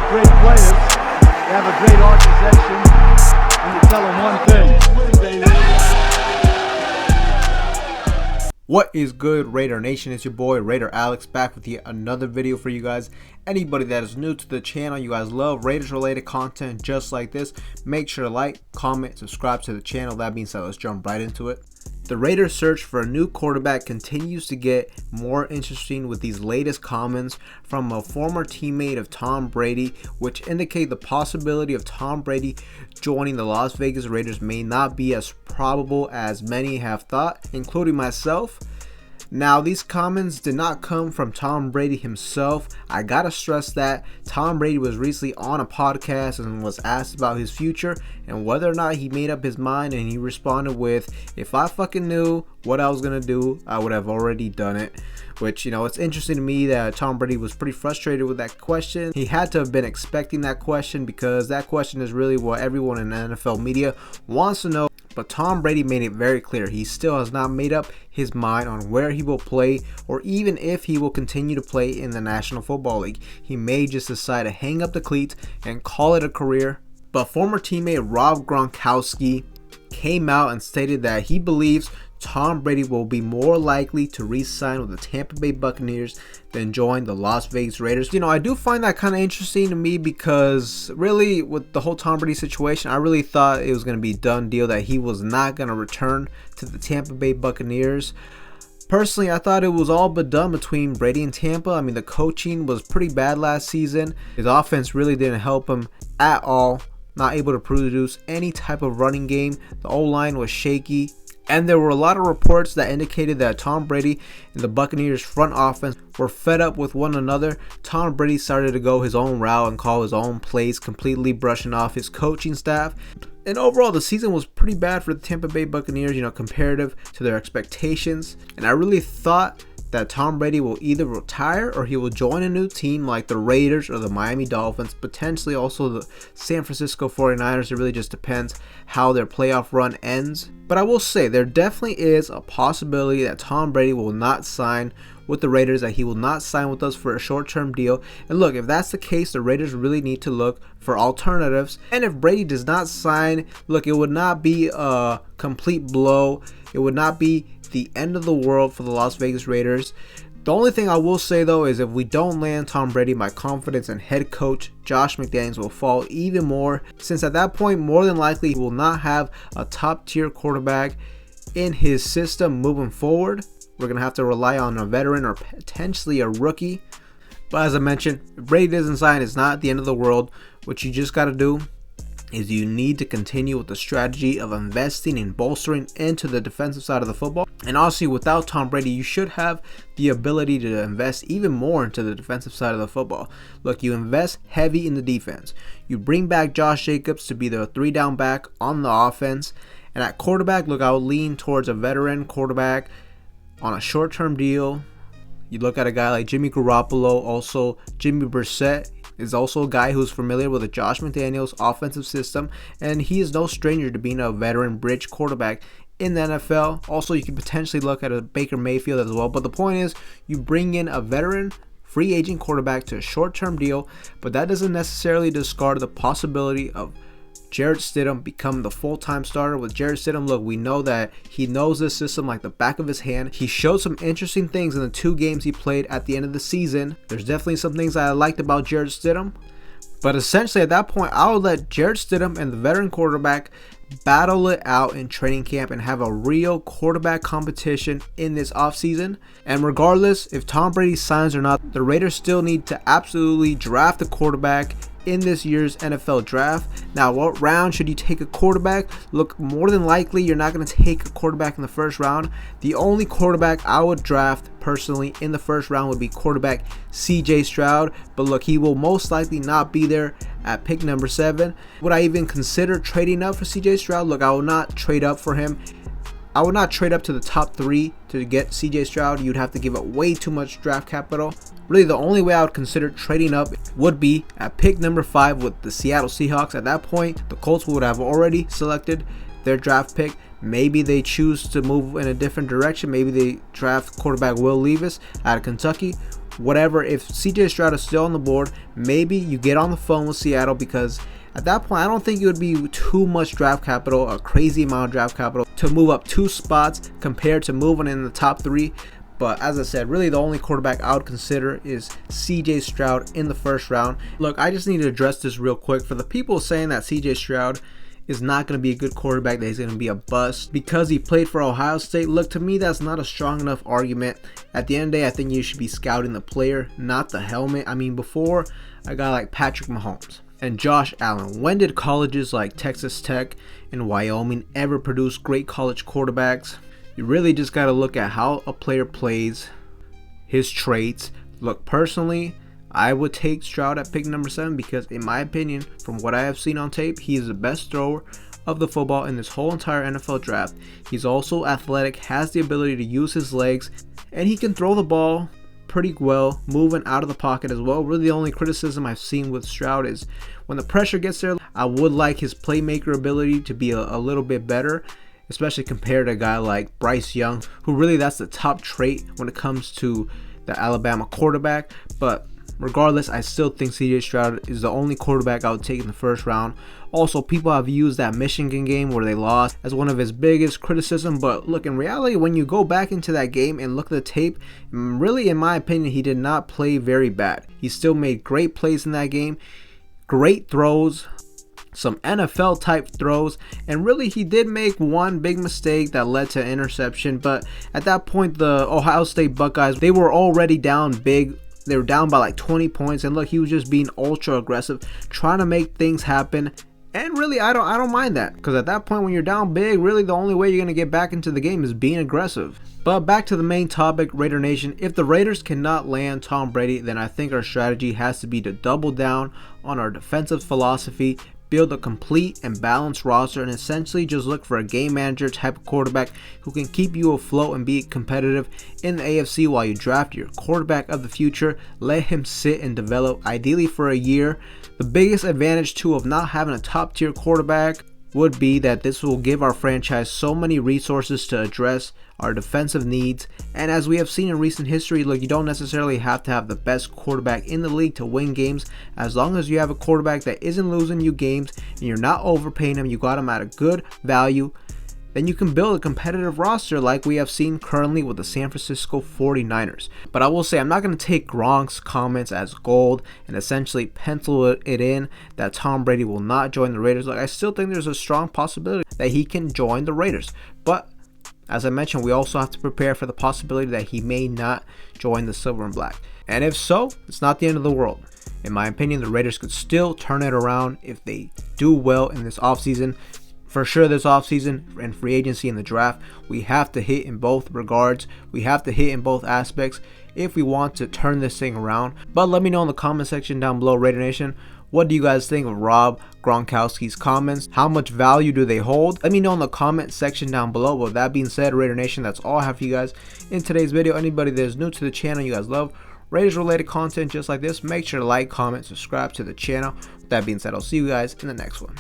great players. They have a great organization. And you tell them one thing. What is good, Raider Nation? It's your boy Raider Alex back with yet another video for you guys. Anybody that is new to the channel, you guys love Raiders related content just like this, make sure to like, comment, subscribe to the channel. That being said, let's jump right into it. The Raiders' search for a new quarterback continues to get more interesting with these latest comments from a former teammate of Tom Brady, which indicate the possibility of Tom Brady joining the Las Vegas Raiders may not be as probable as many have thought, including myself. Now, these comments did not come from Tom Brady himself. I gotta stress that Tom Brady was recently on a podcast and was asked about his future and whether or not he made up his mind, and he responded with, "If I fucking knew what I was gonna do, I would have already done it." Which, you know, it's interesting to me that Tom Brady was pretty frustrated with that question. He had to have been expecting that question, because that question is really what everyone in the NFL media wants to know. But Tom Brady made it very clear he still has not made up his mind on where he will play, or even if he will continue to play in the National Football League. He may just decide to hang up the cleats and call it a career. But former teammate Rob Gronkowski came out and stated that he believes Tom Brady will be more likely to re-sign with the Tampa Bay Buccaneers than join the Las Vegas Raiders. You know, I do find that kind of interesting to me, because really with the whole Tom Brady situation, I really thought it was going to be a done deal that he was not going to return to the Tampa Bay Buccaneers. Personally, I thought it was all but done between Brady and Tampa. I mean, the coaching was pretty bad last season. His offense really didn't help him at all. Not able to produce any type of running game. The O-line was shaky. And there were a lot of reports that indicated that Tom Brady and the Buccaneers front offense were fed up with one another. Tom Brady started to go his own route and call his own plays, completely brushing off his coaching staff. And overall, the season was pretty bad for the Tampa Bay Buccaneers, you know, comparative to their expectations. And I really thought that Tom Brady will either retire or he will join a new team like the Raiders or the Miami Dolphins, potentially also the San Francisco 49ers. It really just depends how their playoff run ends. But I will say there definitely is a possibility that Tom Brady will not sign with the Raiders, that he will not sign with us for a short-term deal. And look, if that's the case, the Raiders really need to look for alternatives. And if Brady does not sign, look, it would not be a complete blow. It would not be the end of the world for the Las Vegas Raiders. The only thing I will say though is if we don't land Tom Brady, my confidence in head coach Josh McDaniels will fall even more, since at that point more than likely he will not have a top tier quarterback in his system moving forward. We're going to have to rely on a veteran or potentially a rookie. But as I mentioned, if Brady doesn't sign, it's not the end of the world. What you just got to do is you need to continue with the strategy of investing and bolstering into the defensive side of the football. And honestly, without Tom Brady, you should have the ability to invest even more into the defensive side of the football. Look, you invest heavy in the defense. You bring back Josh Jacobs to be the 3-down back on the offense. And at quarterback, look, I would lean towards a veteran quarterback on a short-term deal. You look at a guy like Jimmy Garoppolo, also Jimmy Brissett is also a guy who's familiar with the Josh McDaniels offensive system, and he is no stranger to being a veteran bridge quarterback in the NFL. Also, you can potentially look at a Baker Mayfield as well, but the point is you bring in a veteran free agent quarterback to a short-term deal, but that doesn't necessarily discard the possibility of Jarrett Stidham become the full-time starter. With Jarrett Stidham, look, we know that he knows this system like the back of his hand. He showed some interesting things in the 2 games he played at the end of the season. There's definitely some things I liked about Jarrett Stidham. But essentially at that point, I would let Jarrett Stidham and the veteran quarterback battle it out in training camp and have a real quarterback competition in this offseason. And regardless if Tom Brady signs or not, the Raiders still need to absolutely draft a quarterback in this year's NFL draft. Now, what round should you take a quarterback? Look, more than likely you're not going to take a quarterback in the first round. The only quarterback I would draft personally in the first round would be quarterback CJ Stroud, but look, he will most likely not be there at pick number 7. Would I even consider trading up for CJ Stroud? Look, I will not trade up for him. I would not trade up to the top 3 to get CJ Stroud. You'd have to give up way too much draft capital. Really, the only way I would consider trading up would be at pick number 5 with the Seattle Seahawks. At that point, the Colts would have already selected their draft pick. Maybe they choose to move in a different direction. Maybe they draft quarterback Will Levis out of Kentucky. whatever, if CJ Stroud is still on the board, maybe you get on the phone with Seattle, because at that point I don't think it would be too much draft capital, a crazy amount of draft capital, to move up 2 spots compared to moving in the top 3. But as I said, really the only quarterback I would consider is CJ Stroud in the first round. Look, I just need to address this real quick. For the people saying that CJ Stroud is not going to be a good quarterback, that he's going to be a bust because he played for Ohio State, look, to me that's not a strong enough argument. At the end of the day, I think you should be scouting the player, not the helmet. I mean, before a guy like Patrick Mahomes and Josh Allen, when did colleges like Texas Tech and Wyoming ever produce great college quarterbacks? You really just got to look at how a player plays, his traits. Look, personally, I would take Stroud at pick number 7 because, in my opinion, from what I have seen on tape, he is the best thrower of the football in this whole entire NFL draft. He's also athletic, has the ability to use his legs, and he can throw the ball pretty well, moving out of the pocket as well. Really the only criticism I've seen with Stroud is when the pressure gets there, I would like his playmaker ability to be a little bit better, especially compared to a guy like Bryce Young, who really that's the top trait when it comes to the Alabama quarterback. But regardless, I still think CJ Stroud is the only quarterback I would take in the first round. Also, people have used that Michigan game where they lost as one of his biggest criticism, but look, in reality, when you go back into that game and look at the tape, really in my opinion, he did not play very bad. He still made great plays in that game, great throws, some NFL type throws, and really he did make one big mistake that led to interception. But at that point, the Ohio State Buckeyes, they were already down big. They were down by like 20 points, and look, he was just being ultra aggressive, trying to make things happen. And really, I don't mind that, because at that point when you're down big, really the only way you're going to get back into the game is being aggressive. But back to the main topic, Raider Nation. If the Raiders cannot land Tom Brady, then I think our strategy has to be to double down on our defensive philosophy, build a complete and balanced roster, and essentially just look for a game manager type of quarterback who can keep you afloat and be competitive in the AFC while you draft your quarterback of the future. Let him sit and develop, ideally for a year. The biggest advantage too of not having a top tier quarterback would be that this will give our franchise so many resources to address our defensive needs. And as we have seen in recent history, look, you don't necessarily have to have the best quarterback in the league to win games. As long as you have a quarterback that isn't losing you games and you're not overpaying him, you got him at a good value, then you can build a competitive roster like we have seen currently with the San Francisco 49ers. But I will say, I'm not going to take Gronk's comments as gold and essentially pencil it in that Tom Brady will not join the Raiders. Like, I still think there's a strong possibility that he can join the Raiders. But as I mentioned, we also have to prepare for the possibility that he may not join the Silver and Black. And if so, it's not the end of the world. In my opinion, the Raiders could still turn it around if they do well in this offseason. For sure, this offseason and free agency and the draft, we have to hit in both regards. We have to hit in both aspects if we want to turn this thing around. But let me know in the comment section down below, Raider Nation, what do you guys think of Rob Gronkowski's comments? How much value do they hold? Let me know in the comment section down below. With that being said, Raider Nation, that's all I have for you guys in today's video. Anybody that is new to the channel, you guys love Raiders related content just like this, make sure to like, comment, subscribe to the channel. With that being said, I'll see you guys in the next one.